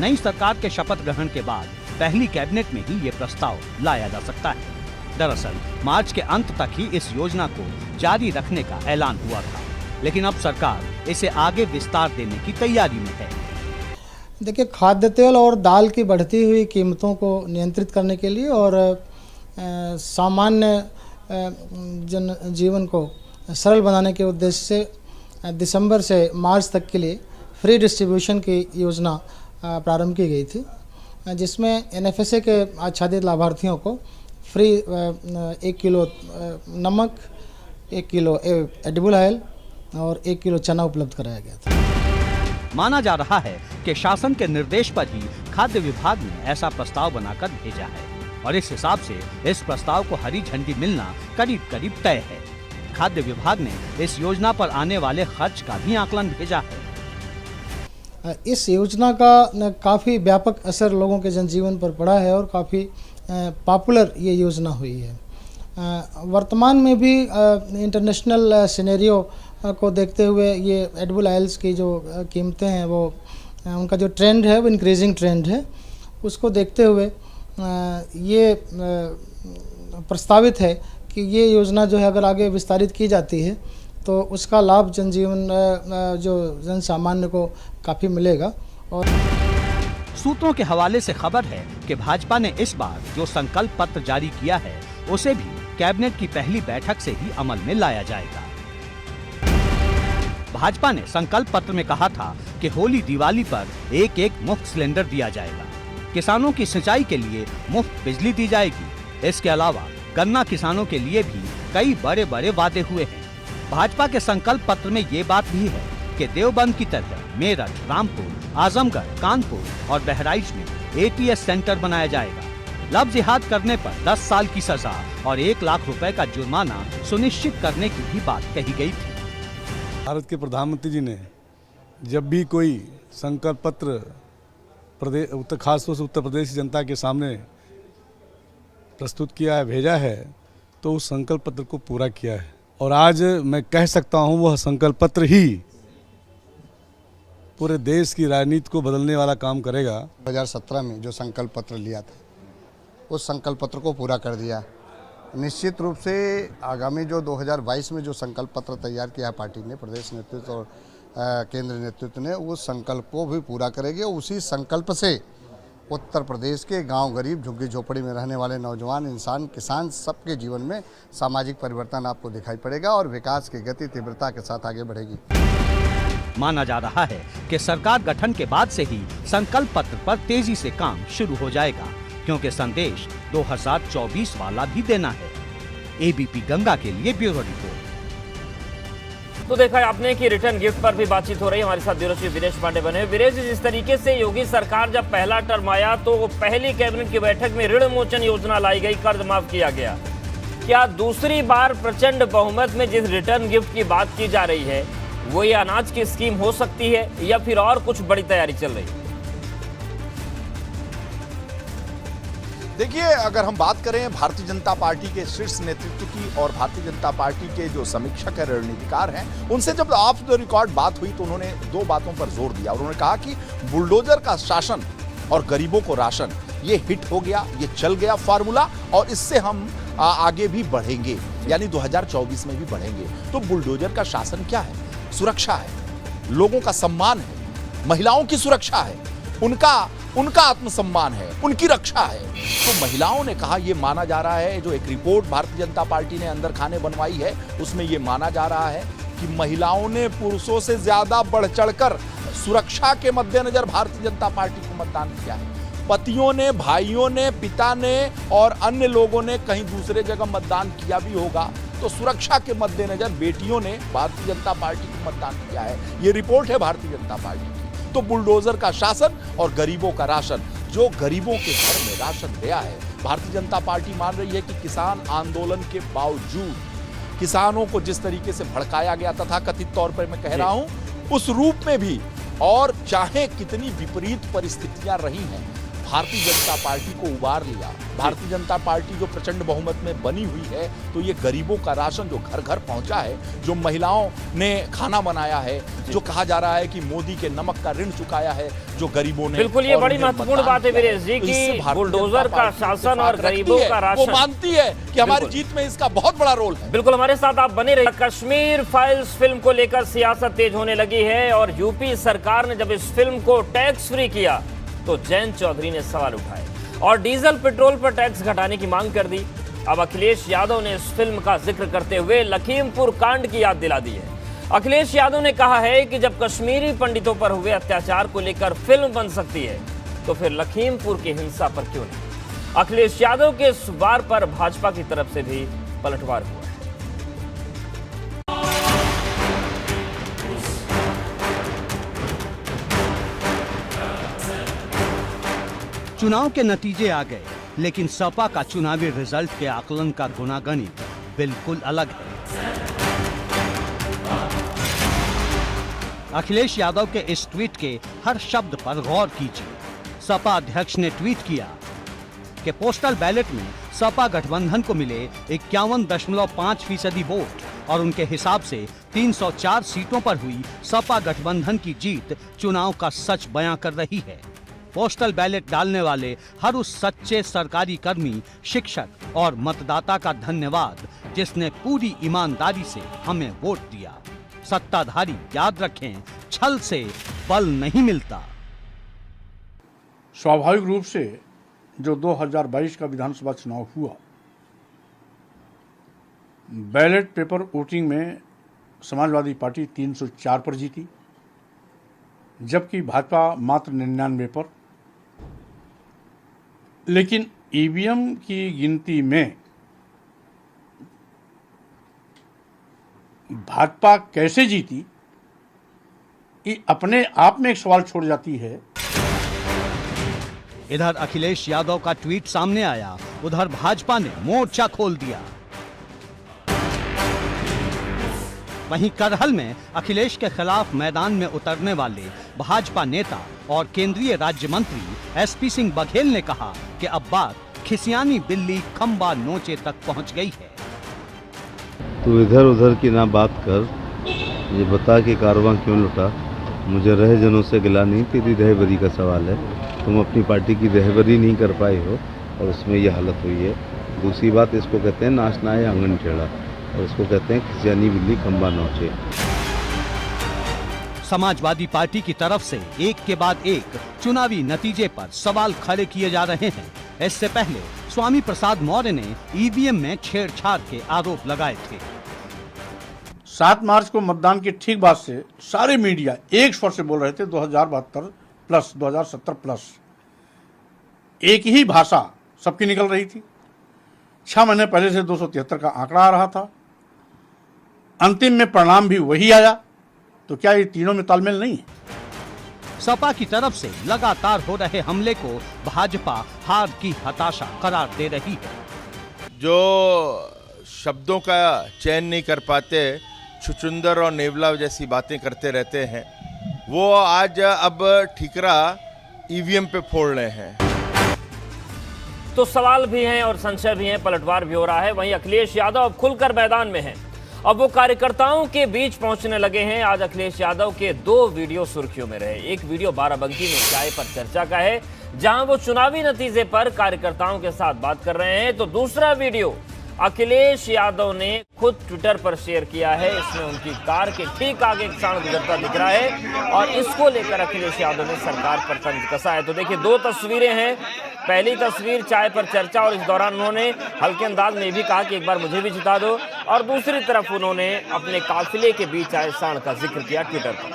नई सरकार के शपथ ग्रहण के बाद पहली कैबिनेट में ही ये प्रस्ताव लाया जा सकता है। दरअसल मार्च के अंत तक ही इस योजना को जारी रखने का ऐलान हुआ था, लेकिन अब सरकार इसे आगे विस्तार देने की तैयारी में है। देखिए, खाद्य तेल और दाल की बढ़ती हुई कीमतों को नियंत्रित करने के लिए और सामान्य जन जीवन को सरल बनाने के उद्देश्य से दिसंबर से मार्च तक के लिए फ्री डिस्ट्रीब्यूशन की योजना प्रारंभ की गई थी, जिसमें एनएफएसए के आच्छादित लाभार्थियों को फ्री 1 किलो नमक, 1 किलो एडिबल ऑयल और 1 किलो चना उपलब्ध कराया गया था। माना जा रहा है कि शासन के निर्देश पर ही खाद्य विभाग ने ऐसा प्रस्ताव बनाकर भेजा है और इस हिसाब से इस प्रस्ताव को हरी झंडी मिलना करीब करीब तय है। खाद्य विभाग ने इस योजना पर आने वाले खर्च का भी आकलन भेजा है। इस योजना का काफ़ी व्यापक असर लोगों के जनजीवन पर पड़ा है और काफ़ी पॉपुलर ये योजना हुई है। वर्तमान में भी इंटरनेशनल सिनेरियो को देखते हुए ये एडिबल ऑयल्स की जो कीमतें हैं वो उनका जो ट्रेंड है वो इंक्रीजिंग ट्रेंड है। उसको देखते हुए ये प्रस्तावित है कि ये योजना जो है अगर आगे विस्तारित की जाती है तो उसका लाभ जनजीवन जो जन सामान्य को काफ़ी मिलेगा। और सूत्रों के हवाले से खबर है कि भाजपा ने इस बार जो संकल्प पत्र जारी किया है उसे भी कैबिनेट की पहली बैठक से ही अमल में लाया जाएगा। भाजपा ने संकल्प पत्र में कहा था कि होली दिवाली पर एक मुफ्त सिलेंडर दिया जाएगा, किसानों की सिंचाई के लिए मुफ्त बिजली दी जाएगी। इसके अलावा गन्ना किसानों के लिए भी कई बड़े बड़े वादे हुए हैं। भाजपा के संकल्प पत्र में ये बात भी है कि देवबंद की तरह मेरठ, रामपुर, आजमगढ़, कानपुर और बहराइच में एटीएस सेंटर बनाया जाएगा। लव जिहाद करने पर 10 साल की सजा और 1 लाख रुपए का जुर्माना सुनिश्चित करने की भी बात कही गई थी। भारत के प्रधानमंत्री जी ने जब भी कोई संकल्प पत्र खासतौर से उत्तर प्रदेश की जनता के सामने प्रस्तुत किया है, भेजा है, तो उस संकल्प पत्र को पूरा किया है। और आज मैं कह सकता हूं वह संकल्प पत्र ही पूरे देश की राजनीति को बदलने वाला काम करेगा। 2017 में जो संकल्प पत्र लिया था उस संकल्प पत्र को पूरा कर दिया। निश्चित रूप से आगामी जो 2022 में जो संकल्प पत्र तैयार किया है पार्टी ने, प्रदेश नेतृत्व और केंद्र नेतृत्व ने, उस संकल्प को भी पूरा करेगी। और उसी संकल्प से उत्तर प्रदेश के गांव, गरीब, झुग्गी झोपड़ी में रहने वाले नौजवान, इंसान, किसान, सबके जीवन में सामाजिक परिवर्तन आपको दिखाई पड़ेगा और विकास की गति तीव्रता के साथ आगे बढ़ेगी। माना जा रहा है कि सरकार गठन के बाद से ही संकल्प पत्र पर तेजी से काम शुरू हो जाएगा, क्योंकि संदेश 2024 वाला भी देना है। एबीपी गंगा के लिए ब्यूरो रिपोर्ट। तो देखा है आपने कि रिटर्न गिफ्ट पर भी बातचीत हो रही है। हमारे साथ ब्यूरो चीफ वीरेश पांडे बने हुए। वीरेश जी, जिस तरीके से योगी सरकार जब पहला टर्म आया तो पहली कैबिनेट की बैठक में ऋण मोचन योजना लाई गई, कर्ज माफ किया गया। क्या दूसरी बार प्रचंड बहुमत में जिस रिटर्न गिफ्ट की बात की जा रही है वो ये अनाज की स्कीम हो सकती है या फिर और कुछ बड़ी तैयारी चल रही है? देखिए, अगर हम बात करें भारतीय जनता पार्टी के शीर्ष नेतृत्व की और भारतीय जनता पार्टी के जो समीक्षक है, रणनीतिकार हैं, उनसे जब ऑफ द रिकॉर्ड बात हुई तो उन्होंने दो बातों पर जोर दिया। उन्होंने कहा कि बुलडोजर का शासन और गरीबों को राशन, ये हिट हो गया, ये चल गया फार्मूला, और इससे हम आगे भी बढ़ेंगे, यानी 2024 में भी बढ़ेंगे। तो बुलडोजर का शासन क्या है? सुरक्षा है, लोगों का सम्मान है, महिलाओं की सुरक्षा है, उनका आत्मसम्मान है, उनकी रक्षा है। तो महिलाओं ने कहा, यह माना जा रहा है, जो एक रिपोर्ट भारतीय जनता पार्टी ने अंदर खाने बनवाई है उसमें यह माना जा रहा है कि महिलाओं ने पुरुषों से ज्यादा बढ़ चढ़कर सुरक्षा के मद्देनजर भारतीय जनता पार्टी को मतदान किया है। पतियों ने, भाइयों ने, पिता ने और अन्य लोगों ने कहीं दूसरे जगह मतदान किया भी होगा, तो सुरक्षा के मद्देनजर बेटियों ने भारतीय जनता पार्टी को मतदान किया है। ये रिपोर्ट है भारतीय जनता पार्टी की। तो बुलडोजर का शासन और गरीबों का राशन, जो गरीबों के घर में राशन गया है, भारतीय जनता पार्टी मान रही है कि किसान आंदोलन के बावजूद किसानों को जिस तरीके से भड़काया गया, तथा कथित तौर पर मैं कह रहा हूं, उस रूप में भी, और चाहे कितनी विपरीत परिस्थितियां रही हैं, भारतीय जनता पार्टी को उबार लिया। भारतीय जनता पार्टी जो प्रचंड बहुमत में बनी हुई है, तो ये गरीबों का राशन जो घर घर पहुंचा है, जो महिलाओं ने खाना बनाया है, जो कहा जा रहा है कि मोदी के नमक का ऋण चुकाया है, जो गरीबों ने। बिल्कुल, ये बड़ी महत्वपूर्ण बात है वीरेश जी कि बुलडोजर का शासन और गरीबों का राशन, वो मानती है कि हमारी जीत में इसका बहुत बड़ा रोल है। बिल्कुल, हमारे साथ आप बने रहिए। कश्मीर फाइल्स फिल्म को लेकर सियासत तेज होने लगी है और यूपी सरकार ने जब इस फिल्म को टैक्स फ्री किया तो जयंत चौधरी ने सवाल उठाए और डीजल पेट्रोल पर टैक्स घटाने की मांग कर दी। अब अखिलेश यादव ने इस फिल्म का जिक्र करते हुए लखीमपुर कांड की याद दिला दी है। अखिलेश यादव ने कहा है कि जब कश्मीरी पंडितों पर हुए अत्याचार को लेकर फिल्म बन सकती है तो फिर लखीमपुर की हिंसा पर क्यों नहीं। अखिलेश यादव के इस वार पर भाजपा की तरफ से भी पलटवार हुआ है। चुनाव के नतीजे आ गए, लेकिन सपा का चुनावी रिजल्ट के आकलन का गुणागणित बिल्कुल अलग है। अखिलेश यादव के इस ट्वीट के हर शब्द पर गौर कीजिए। सपा अध्यक्ष ने ट्वीट किया कि पोस्टल बैलेट में सपा गठबंधन को मिले 51.5% वोट और उनके हिसाब से 304 सीटों पर हुई सपा गठबंधन की जीत चुनाव का सच बयां कर रही है। पोस्टल बैलेट डालने वाले हर उस सच्चे सरकारी कर्मी, शिक्षक और मतदाता का धन्यवाद जिसने पूरी ईमानदारी से हमें वोट दिया। सत्ताधारी याद रखें, छल से बल नहीं मिलता। स्वाभाविक रूप से जो 2022 का विधानसभा चुनाव हुआ, बैलेट पेपर वोटिंग में समाजवादी पार्टी 304 पर जीती, जबकि भाजपा मात्र 99 पर। लेकिन ईवीएम की गिनती में भाजपा कैसे जीती, ये अपने आप में एक सवाल छोड़ जाती है। इधर अखिलेश यादव का ट्वीट सामने आया, उधर भाजपा ने मोर्चा खोल दिया। वहीं करहल में अखिलेश के खिलाफ मैदान में उतरने वाले भाजपा नेता और केंद्रीय राज्य मंत्री एसपी सिंह बघेल ने कहा कि अब बात खिसियानी बिल्ली खंबा नोचे तक पहुंच गई है। तू इधर उधर की ना बात कर, ये बता कि कारवां क्यों लुटा। मुझे रहजनों से गिला नहीं, तेरी रहबरी का सवाल है। तुम अपनी पार्टी की रहबरी नहीं कर पाए हो और उसमें यह हालत हुई है। दूसरी बात, इसको कहते हैं नाचना है आंगन टेढ़ा, और इसको कहते हैं खिसियानी बिल्ली खंबा नोचे। समाजवादी पार्टी की तरफ से एक के बाद एक चुनावी नतीजे पर सवाल खड़े किए जा रहे हैं। इससे पहले स्वामी प्रसाद मौर्य ने ईवीएम में छेड़छाड़ के आरोप लगाए थे। 7 मार्च को मतदान के ठीक बाद से सारे मीडिया एक स्वर से बोल रहे थे 2072 प्लस 2070 प्लस। एक ही भाषा सबकी निकल रही थी। 6 महीने पहले से 273 का आंकड़ा आ रहा था। अंतिम में परिणाम भी वही आया, तो क्या ये तीनों में तालमेल नहीं है? सपा की तरफ से लगातार हो रहे हमले को भाजपा हार की हताशा करार दे रही है। जो शब्दों का चयन नहीं कर पाते, छुचुंदर और नेवला जैसी बातें करते रहते हैं, वो आज अब ठीकरा ईवीएम पे फोड़ रहे हैं। तो सवाल भी हैं और संशय भी हैं, पलटवार भी हो रहा है। वहीं अखिलेश यादव अब खुलकर मैदान में हैं। अब वो कार्यकर्ताओं के बीच पहुंचने लगे हैं। आज अखिलेश यादव के 2 वीडियो सुर्खियों में रहे। एक वीडियो बाराबंकी में चाय पर चर्चा का है, जहां वो चुनावी नतीजे पर कार्यकर्ताओं के साथ बात कर रहे हैं। तो दूसरा वीडियो अखिलेश यादव ने खुद ट्विटर पर शेयर किया है। इसमें उनकी कार के ठीक आगे एक सांड गुजरता दिख रहा है और इसको लेकर अखिलेश यादव ने सरकार पर तंज कसा है। तो देखिए 2 तस्वीरें हैं। पहली तस्वीर चाय पर चर्चा और इस दौरान उन्होंने हल्के अंदाज में भी कहा कि एक बार मुझे भी जिता दो, और दूसरी तरफ उन्होंने अपने काफिले के बीच आए सांड का जिक्र किया ट्विटर पर।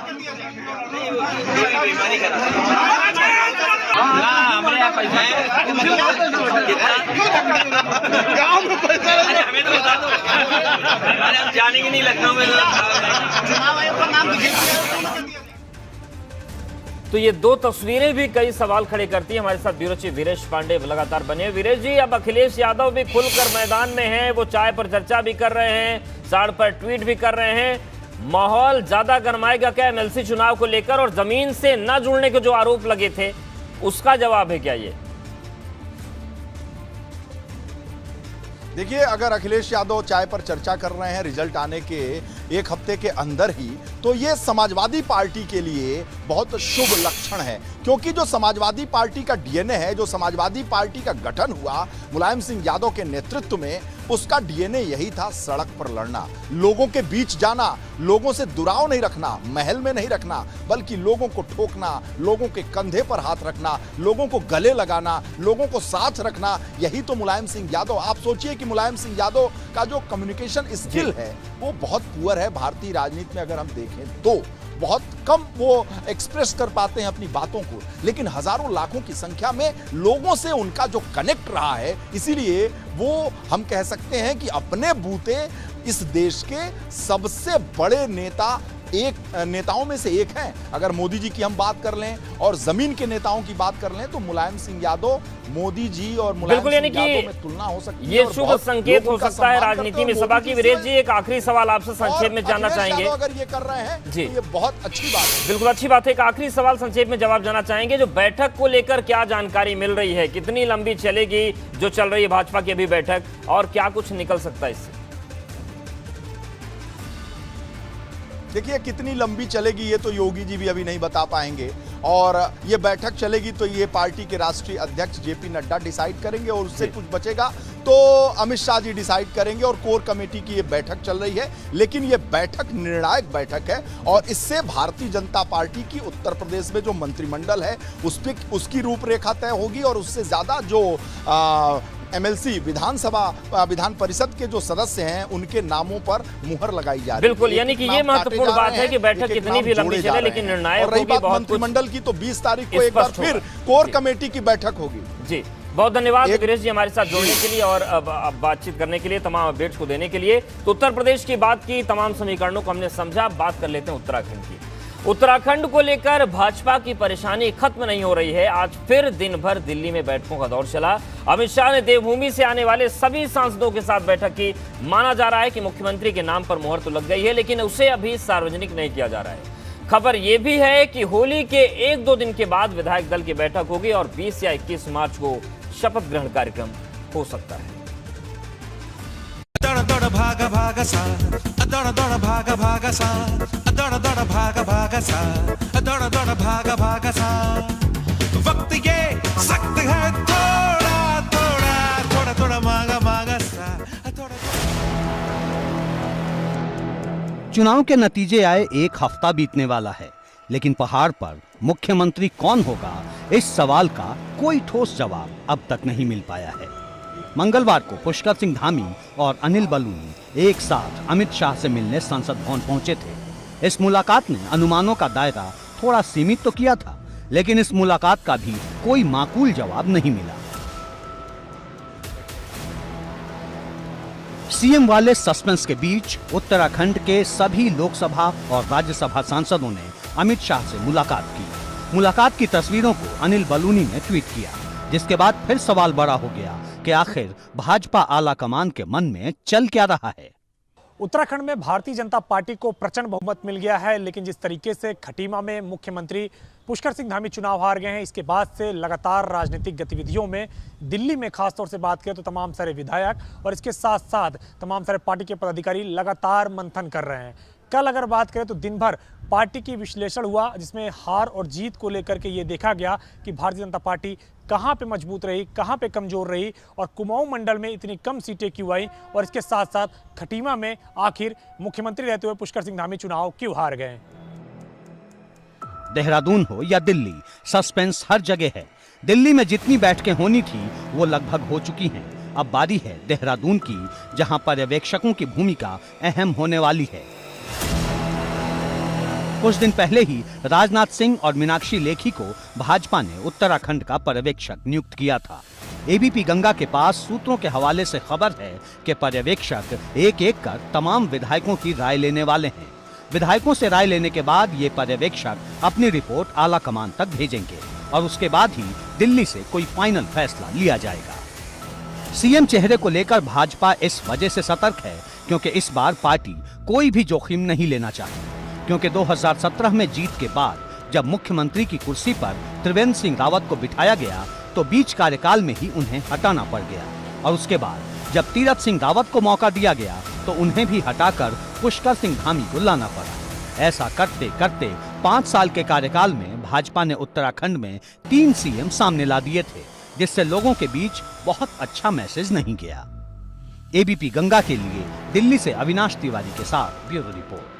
जानेंगे नहीं लखनऊ में। तो ये 2 तस्वीरें भी कई सवाल खड़े करती हैं। हमारे साथ ब्यूरो चीफ वीरेश पांडे लगातार बने। वीरेश जी, अब अखिलेश यादव भी खुलकर मैदान में हैं, वो चाय पर चर्चा भी कर रहे हैं, सांड पर ट्वीट भी कर रहे हैं। माहौल ज्यादा गरमाएगा क्या एमएलसी चुनाव को लेकर? और जमीन से न जुड़ने के जो आरोप लगे थे उसका जवाब है क्या ये? देखिए, अगर अखिलेश यादव चाय पर चर्चा कर रहे हैं रिजल्ट आने के 1 हफ्ते के अंदर ही, तो ये समाजवादी पार्टी के लिए बहुत शुभ लक्षण है, क्योंकि जो समाजवादी पार्टी का डीएनए है, जो समाजवादी पार्टी का गठन हुआ मुलायम सिंह यादव के नेतृत्व में, उसका डीएनए यही था सड़क पर लड़ना, लोगों के बीच जाना, लोगों से दुराव नहीं रखना, महल में नहीं रखना, बल्कि लोगों को ठोकना, लोगों के कंधे पर हाथ रखना, लोगों को गले लगाना, लोगों को साथ रखना, यही तो मुलायम सिंह यादव। आप सोचिए कि मुलायम सिंह यादव का जो कम्युनिकेशन स्किल है वो बहुत पुअर है। भारतीय राजनीति में अगर हम देखें तो बहुत कम वो एक्सप्रेस कर पाते हैं अपनी बातों को, लेकिन हजारों लाखों की संख्या में लोगों से उनका जो कनेक्ट रहा है, इसीलिए वो हम कह सकते हैं कि अपने बूते इस देश के सबसे बड़े नेताओं में से एक हैं। अगर मोदी जी की हम बात कर लें और जमीन के नेताओं की बात कर लें तो मुलायम सिंह यादव मोदी जी और मुलायम सिंह यादव में तुलना हो सकती है। ये शुभ संकेत हो सकता है राजनीति में सभा की। वीरेश जी, एक आखिरी सवाल आपसे संक्षेप में जानना चाहेंगे। अगर ये कर रहे हैं जी, तो ये बहुत अच्छी बात है। बिल्कुल अच्छी बात है। एक आखिरी सवाल संक्षेप में जवाब जानना चाहेंगे, जो बैठक को लेकर क्या जानकारी मिल रही है, कितनी लंबी चलेगी जो चल रही है भाजपा की अभी बैठक, और क्या कुछ निकल सकता है इससे? देखिए, कितनी लंबी चलेगी ये तो योगी जी भी अभी नहीं बता पाएंगे, और ये बैठक चलेगी तो ये पार्टी के राष्ट्रीय अध्यक्ष जेपी नड्डा डिसाइड करेंगे, और उससे कुछ बचेगा तो अमित शाह जी डिसाइड करेंगे, और कोर कमेटी की ये बैठक चल रही है। लेकिन ये बैठक निर्णायक बैठक है, और इससे भारतीय जनता पार्टी की उत्तर प्रदेश में जो मंत्रिमंडल है उसकी रूपरेखा तय होगी, और उससे ज्यादा जो एमएलसी विधान परिषद के जो सदस्य हैं उनके नामों पर मुहर लगाई जा रही है। बिल्कुल, यानी कि ये महत्वपूर्ण बात है कि बैठक कितनी भी लंबी चले लेकिन निर्णायक होगी। बहुत मंत्रिमंडल की तो 20 तारीख को एक बार फिर कोर कमेटी की बैठक होगी। जी, बहुत धन्यवाद वीरेश जी हमारे साथ जुड़ने के लिए और बातचीत करने के लिए, तमाम अपडेट्स को देने के लिए। तो उत्तर प्रदेश की बात की, तमाम समीकरणों को हमने समझा। बात कर लेते हैं उत्तराखंड की। उत्तराखंड को लेकर भाजपा की परेशानी खत्म नहीं हो रही है। आज फिर दिन भर दिल्ली में बैठकों का दौर चला। अमित शाह ने देवभूमि से आने वाले सभी सांसदों के साथ बैठक की। माना जा रहा है कि मुख्यमंत्री के नाम पर मुहर तो लग गई है, लेकिन उसे अभी सार्वजनिक नहीं किया जा रहा है। खबर यह भी है कि होली के 1-2 दिन के बाद विधायक दल की बैठक होगी और 20 या 21 मार्च को शपथ ग्रहण कार्यक्रम हो सकता है। दौड़ दौड़ भागा भागा सा, दौड़ दौड़ भागा भागा सा, दौड़ दौड़ भागा भागा सा, दौड़ दौड़ भागा भागा सा। वक्त ये सख्त है, थोड़ा थोड़ा थोड़ा थोड़ा मांगा मांगा सा। चुनाव के नतीजे आए 1 हफ्ता बीतने वाला है, लेकिन पहाड़ पर मुख्यमंत्री कौन होगा, इस सवाल का कोई ठोस जवाब अब तक नहीं मिल पाया है। मंगलवार को पुष्कर सिंह धामी और अनिल बलूनी एक साथ अमित शाह से मिलने संसद भवन पहुंचे थे। इस मुलाकात ने अनुमानों का दायरा थोड़ा सीमित तो किया था, लेकिन इस मुलाकात का भी कोई माकूल जवाब नहीं मिला। सीएम वाले सस्पेंस के बीच उत्तराखंड के सभी लोकसभा और राज्यसभा सांसदों ने अमित शाह से मुलाकात की। मुलाकात की तस्वीरों को अनिल बलूनी ने ट्वीट किया, जिसके बाद फिर सवाल बड़ा हो गया कि आखिर भाजपा आला कमान के मन में चल क्या रहा है। उत्तराखंड में भारतीय जनता पार्टी को प्रचंड बहुमत मिल गया है, लेकिन जिस तरीके से खटीमा में मुख्यमंत्री पुष्कर सिंह धामी चुनाव हार गए हैं, इसके बाद से लगातार राजनीतिक गतिविधियों में दिल्ली में खासतौर से बात करें तो तमाम सारे विधायक और इसके साथ साथ तमाम सारे पार्टी के पदाधिकारी लगातार मंथन कर रहे हैं। कल अगर बात करें तो दिन भर पार्टी की विश्लेषण हुआ, जिसमें हार और जीत को लेकर के ये देखा गया कि भारतीय जनता पार्टी कहां पे मजबूत रही, कहां पे कमजोर रही और कुमाऊं मंडल में इतनी कम सीटें क्यों आई, और इसके साथ साथ खटीमा में आखिर मुख्यमंत्री रहते हुए पुष्कर सिंह धामी चुनाव क्यों हार गए। देहरादून हो या दिल्ली, सस्पेंस हर जगह है। दिल्ली में जितनी बैठकें होनी थी वो लगभग हो चुकी हैं। अब बारी है देहरादून की, जहां पर्यवेक्षकों की भूमिका अहम होने वाली है। कुछ दिन पहले ही राजनाथ सिंह और मीनाक्षी लेखी को भाजपा ने उत्तराखंड का पर्यवेक्षक नियुक्त किया था। एबीपी गंगा के पास सूत्रों के हवाले से खबर है कि पर्यवेक्षक एक एक कर तमाम विधायकों की राय लेने वाले हैं। विधायकों से राय लेने के बाद ये पर्यवेक्षक अपनी रिपोर्ट आला कमान तक भेजेंगे और उसके बाद ही दिल्ली से कोई फाइनल फैसला लिया जाएगा। सीएम चेहरे को लेकर भाजपा इस वजह से सतर्क है क्योंकि इस बार पार्टी कोई भी जोखिम नहीं लेना चाहती, क्योंकि 2017 में जीत के बाद जब मुख्यमंत्री की कुर्सी पर त्रिवेंद्र सिंह रावत को बिठाया गया तो बीच कार्यकाल में ही उन्हें हटाना पड़ गया, और उसके बाद जब तीरथ सिंह रावत को मौका दिया गया तो उन्हें भी हटाकर पुष्कर सिंह धामी को लाना पड़ा। ऐसा करते करते 5 साल के कार्यकाल में भाजपा ने उत्तराखंड में 3 सीएम सामने ला दिए थे, जिससे लोगों के बीच बहुत अच्छा मैसेज नहीं गया। एबीपी गंगा के लिए दिल्ली से अविनाश तिवारी के साथ ब्यूरो रिपोर्ट।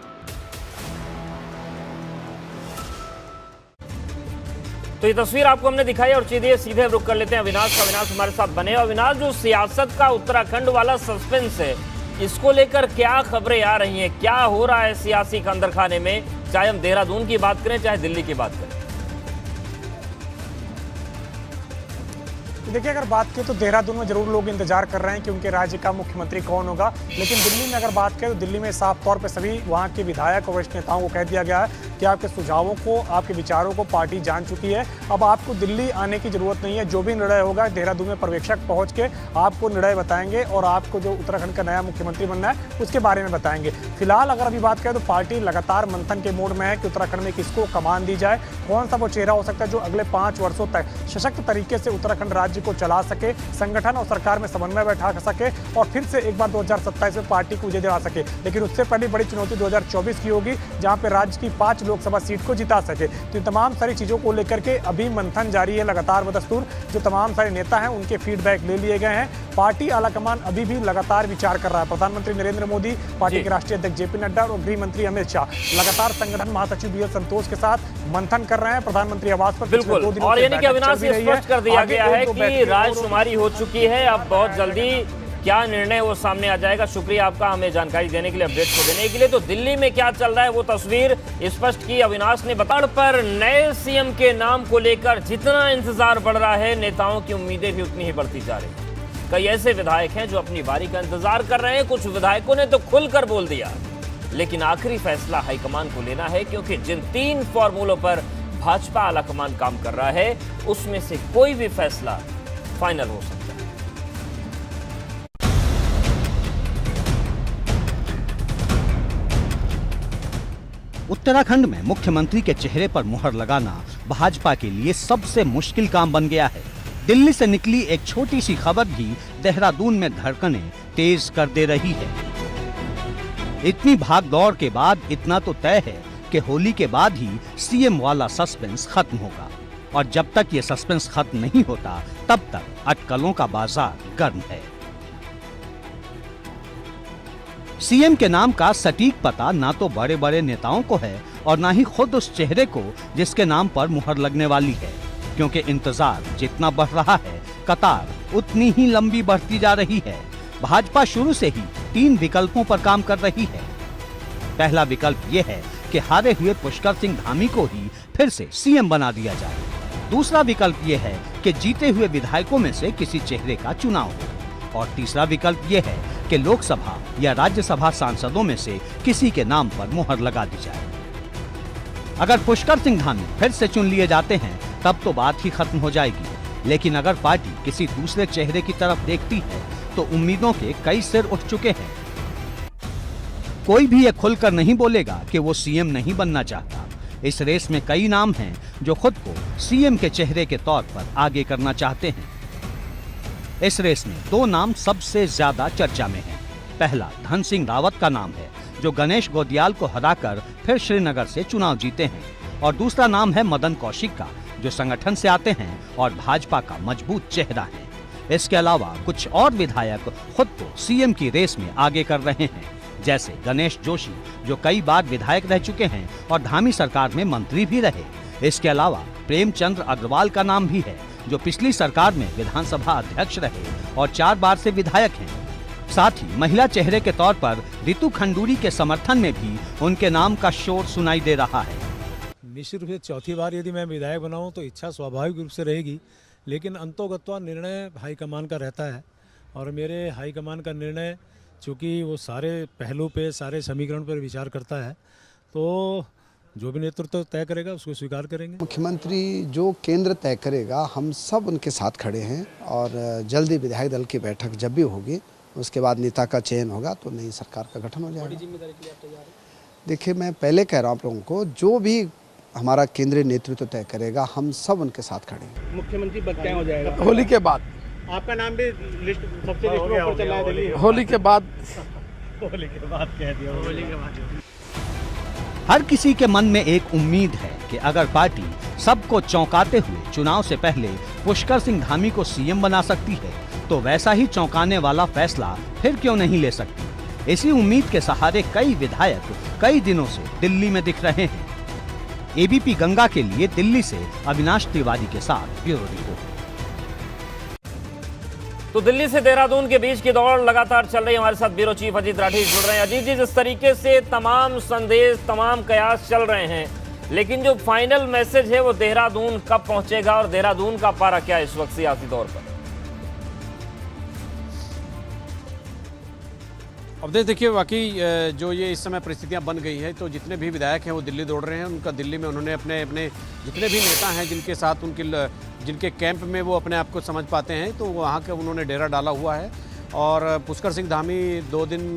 तो ये तस्वीर आपको हमने दिखाई और सीधे रुक कर लेते हैं अविनाश का। अविनाश हमारे साथ बने। अविनाश, जो सियासत का उत्तराखंड वाला सस्पेंस है, इसको लेकर क्या खबरें आ रही हैं, क्या हो रहा है सियासी अंदर खाने में, चाहे हम देहरादून की बात करें चाहे दिल्ली की बात करें? देखिए, अगर बात करें तो देहरादून में जरूर लोग इंतजार कर रहे हैं कि उनके राज्य का मुख्यमंत्री कौन होगा, लेकिन दिल्ली में अगर बात करें तो दिल्ली में साफ तौर पे सभी वहां के विधायक और वरिष्ठ नेताओं को कह दिया गया है कि आपके सुझावों को, आपके विचारों को पार्टी जान चुकी है। अब आपको दिल्ली आने की जरूरत नहीं है। जो भी निर्णय होगा देहरादून में पर्यवेक्षक पहुंच के आपको निर्णय बताएंगे और आपको जो उत्तराखंड का नया मुख्यमंत्री बनना है उसके बारे में बताएंगे। फिलहाल अगर अभी बात करें तो पार्टी लगातार मंथन के मोड में है कि उत्तराखंड में किसको कमान दी जाए, कौन सा वो चेहरा हो सकता है जो अगले 5 वर्षों तक सशक्त तरीके से उत्तराखंड राज्य को चला सके, संगठन और सरकार में समन्वय बैठा सके और फिर से एक बार 2027 में पार्टी को विजय दिला सके। लेकिन उससे पहले बड़ी चुनौती 2024 की होगी, जहां पे राज्य की 5 लोकसभा सीट को जिता सके। तो इन तमाम सारी चीजों को लेकर के अभी मंथन जारी है लगातार बदस्तूर। जो तमाम सारे नेता हैं उनके फीडबैक ले लिए गए हैं। पार्टी आलाकमान अभी भी लगातार विचार कर रहा है। प्रधानमंत्री नरेंद्र मोदी, पार्टी के राष्ट्रीय अध्यक्ष जेपी नड्डा और गृह मंत्री अमित शाह लगातार संगठन महासचिव बीएल संतोष के साथ मंथन कर रहे हैं। प्रधानमंत्री आवास पर बिल्कुल, और यानी कि अविनाश ये स्पष्ट कर दिया गया है कि राजकुमारी हो चुकी है। अब बहुत जल्दी क्या निर्णय वो सामने आ जाएगा। शुक्रिया आपका हमें जानकारी देने के लिए, अपडेट को देने के लिए। तो दिल्ली में क्या चल रहा है वो तस्वीर स्पष्ट की अविनाश ने बता। पर नए सीएम के नाम को लेकर जितना इंतजार बढ़ रहा है, नेताओं की उम्मीदें भी उतनी ही बढ़ती जा रही। कई ऐसे विधायक हैं जो अपनी बारी का इंतजार कर रहे हैं। कुछ विधायकों ने तो खुलकर बोल दिया, लेकिन आखिरी फैसला हाईकमान को लेना है, क्योंकि जिन 3 फॉर्मूलों पर भाजपा आलाकमान काम कर रहा है उसमें से कोई भी फैसला फाइनल हो सकता है। उत्तराखंड में मुख्यमंत्री के चेहरे पर मुहर लगाना भाजपा के लिए सबसे मुश्किल काम बन गया है। दिल्ली से निकली एक छोटी सी खबर भी देहरादून में धड़कनें तेज कर दे रही है। इतनी भाग दौड़ के बाद इतना तो तय है कि होली के बाद ही सीएम वाला सस्पेंस खत्म होगा, और जब तक ये सस्पेंस खत्म नहीं होता तब तक अटकलों का बाजार गर्म है। सीएम के नाम का सटीक पता ना तो बड़े बड़े नेताओं को है और ना ही खुद उस चेहरे को जिसके नाम पर मुहर लगने वाली है, क्योंकि इंतजार जितना बढ़ रहा है कतार उतनी ही लंबी बढ़ती जा रही है। भाजपा शुरू से ही 3 विकल्पों पर काम कर रही है। पहला विकल्प ये है कि हारे हुए पुष्कर सिंह धामी को ही फिर से सीएम बना दिया जाए। दूसरा विकल्प ये है कि जीते हुए विधायकों में से किसी चेहरे का चुनाव हो, और तीसरा विकल्प ये है कि लोकसभा या राज्यसभा सांसदों में से किसी के नाम पर मुहर लगा दी जाए। अगर पुष्कर सिंह धामी फिर से चुन लिए जाते हैं तब तो बात ही खत्म हो जाएगी, लेकिन अगर पार्टी किसी दूसरे चेहरे की तरफ देखती है तो उम्मीदों के कई सिर उठ चुके हैं। कोई भी ये खुलकर नहीं बोलेगा कि वो सीएम नहीं बनना चाहता। इस रेस में कई नाम हैं जो खुद को सीएम के चेहरे के तौर पर आगे करना चाहते हैं। इस रेस में दो नाम सबसे ज्यादा चर्चा में हैं। पहला धन सिंह रावत का नाम है, जो गणेश गोदियाल को हराकर फिर श्रीनगर से चुनाव जीते हैं, और दूसरा नाम है मदन कौशिक का, जो संगठन से आते हैं और भाजपा का मजबूत चेहरा है। इसके अलावा कुछ और विधायक खुद को सीएम की रेस में आगे कर रहे हैं, जैसे गणेश जोशी, जो कई बार विधायक रह चुके हैं और धामी सरकार में मंत्री भी रहे। इसके अलावा प्रेमचंद्र अग्रवाल का नाम भी है, जो पिछली सरकार में विधानसभा अध्यक्ष रहे और 4 बार से विधायक हैं। साथ ही महिला चेहरे के तौर पर रितु खंडूरी के समर्थन में भी उनके नाम का शोर सुनाई दे रहा है। निश्चित रूप से चौथी बार यदि मैं विधायक बनाऊं तो इच्छा स्वाभाविक रूप से रहेगी, लेकिन अंतोगत्वा निर्णय हाईकमान का रहता है, और मेरे हाईकमान का निर्णय चूँकि वो सारे पहलू पे, सारे समीकरण पर विचार करता है, तो जो भी नेतृत्व तय करेगा उसको स्वीकार करेंगे। मुख्यमंत्री जो केंद्र तय करेगा हम सब उनके साथ खड़े हैं, और जल्दी विधायक दल की बैठक जब भी होगी उसके बाद नेता का चयन होगा तो नई सरकार का गठन हो जाएगा। देखिए, मैं पहले कह रहा हूँ आप लोगों को, जो भी हमारा केंद्रीय नेतृत्व तय करेगा हम सब उनके साथ खड़े हैं। मुख्यमंत्री पद क्या हो जाएगा? होली के बाद। आपका नाम भी लिस्ट सबसे लिस्ट में ऊपर चल रहा है दिल्ली। होली के बाद। होली के बाद कह दिया। होली के बाद। हर किसी के मन में एक उम्मीद है कि अगर पार्टी सबको चौंकाते हुए चुनाव से पहले पुष्कर सिंह धामी को सीएम बना सकती है तो वैसा ही चौंकाने वाला फैसला फिर क्यों नहीं ले सकती। इसी उम्मीद के सहारे कई विधायक कई दिनों से दिल्ली में दिख रहे हैं। एबीपी गंगा के लिए दिल्ली से अविनाश तिवारी के साथ ब्यूरो रिपोर्ट। तो दिल्ली से देहरादून के बीच की दौड़ लगातार चल रही है। हमारे साथ ब्यूरो चीफ अजीत राठी जुड़ रहे हैं। अजीत जी, जिस तरीके से तमाम संदेश, तमाम कयास चल रहे हैं, लेकिन जो फाइनल मैसेज है वो देहरादून कब पहुंचेगा और देहरादून का पारा क्या है इस वक्त सियासी दौर पर? अब देखिए, वाकई जो ये इस समय परिस्थितियां बन गई है, तो जितने भी विधायक हैं वो दिल्ली दौड़ रहे हैं। उनका दिल्ली में उन्होंने अपने जितने भी नेता हैं जिनके साथ जिनके कैंप में वो अपने आप को समझ पाते हैं, तो वहाँ के उन्होंने डेरा डाला हुआ है। और पुष्कर सिंह धामी 2 दिन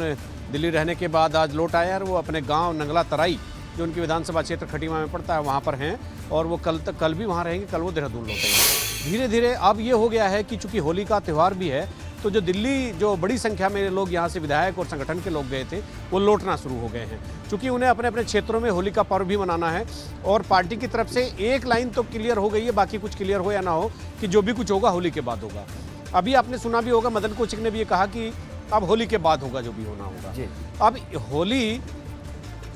दिल्ली रहने के बाद आज लौट आए और वो अपने गाँव नंगला तराई, जो उनकी विधानसभा क्षेत्र खटीमा में पड़ता है, वहाँ पर हैं, और वो कल भी वहाँ रहेंगे। कल वो देहरादून लौटेंगे। धीरे धीरे अब ये हो गया है कि चूँकि होली का त्यौहार भी है, तो जो दिल्ली जो बड़ी संख्या में लोग यहाँ से विधायक और संगठन के लोग गए थे वो लौटना शुरू हो गए हैं, क्योंकि उन्हें अपने अपने क्षेत्रों में होली का पर्व भी मनाना है। और पार्टी की तरफ से एक लाइन तो क्लियर हो गई है, बाकी कुछ क्लियर हो या ना हो कि जो भी कुछ होगा होली के बाद होगा। अभी आपने सुना भी होगा, मदन कौशिक ने भी ये कहा कि अब होली के बाद होगा जो भी होना होगा। अब होली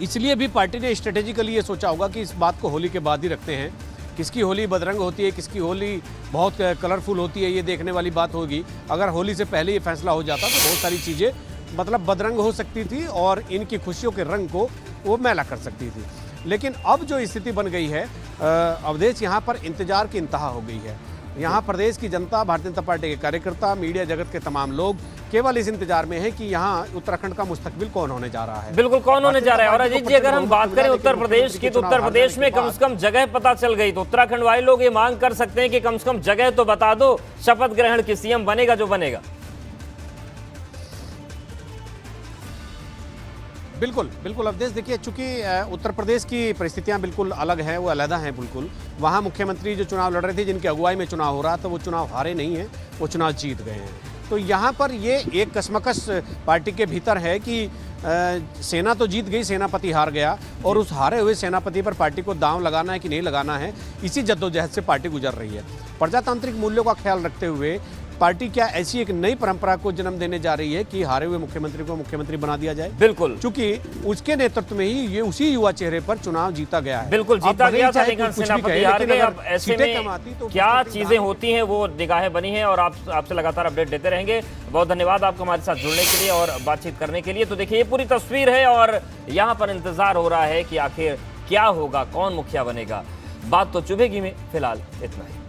इसलिए भी पार्टी ने स्ट्रेटेजिकली ये सोचा होगा कि इस बात को होली के बाद ही रखते हैं। किसकी होली बदरंग होती है, किसकी होली बहुत कलरफुल होती है, ये देखने वाली बात होगी। अगर होली से पहले ये फैसला हो जाता तो बहुत सारी चीज़ें मतलब बदरंग हो सकती थी और इनकी खुशियों के रंग को वो मैला कर सकती थी। लेकिन अब जो स्थिति बन गई है, अवधेश, यहाँ पर इंतजार की इंतहा हो गई है। यहाँ प्रदेश की जनता, भारतीय जनता पार्टी के कार्यकर्ता, मीडिया जगत के तमाम लोग केवल इस इंतजार में है कि यहाँ उत्तराखंड का मुस्तकबिल कौन होने जा रहा है। बिल्कुल, कौन होने जा रहा है। और अजीत जी, अगर हम बात करें उत्तर प्रदेश की, तो उत्तर प्रदेश में कम से कम जगह पता चल गई, तो उत्तराखंड वाले लोग ये मांग कर सकते हैं कि कम से कम जगह तो बता दो, शपथ ग्रहण की सीएम बनेगा जो बनेगा। बिल्कुल बिल्कुल अवधेश, देखिए, चूंकि उत्तर प्रदेश की परिस्थितियां बिल्कुल अलग हैं, वो अलहदा हैं बिल्कुल। वहाँ मुख्यमंत्री जो चुनाव लड़ रहे थे, जिनकी अगुवाई में चुनाव हो रहा था, वो चुनाव हारे नहीं हैं, वो चुनाव जीत गए हैं। तो यहाँ पर ये एक कशमकश पार्टी के भीतर है कि सेना तो जीत गई, सेनापति हार गया, और उस हारे हुए सेनापति पर पार्टी को दांव लगाना है कि नहीं लगाना है, इसी जद्दोजहद से पार्टी गुजर रही है। प्रजातांत्रिक मूल्यों का ख्याल रखते हुए पार्टी क्या ऐसी एक नई परंपरा को जन्म देने जा रही है कि हारे हुए मुख्यमंत्री को मुख्यमंत्री बना दिया जाए? बिल्कुल, क्योंकि उसके नेतृत्व में ही ये उसी युवा चेहरे पर चुनाव जीता गया है। बिल्कुल जीता गया था, लेकिन सेनापति हार गए। अब ऐसे में क्या चीजें होती हैं वो निगाहें बनी हैं, और आपसे लगातार अपडेट देते रहेंगे। बहुत धन्यवाद आपका हमारे साथ जुड़ने के लिए और बातचीत करने के लिए। तो देखिए, ये पूरी तस्वीर है और यहाँ पर इंतजार हो रहा है कि आखिर क्या होगा, कौन मुखिया बनेगा। बात तो चुभेगी में फिलहाल इतना ही।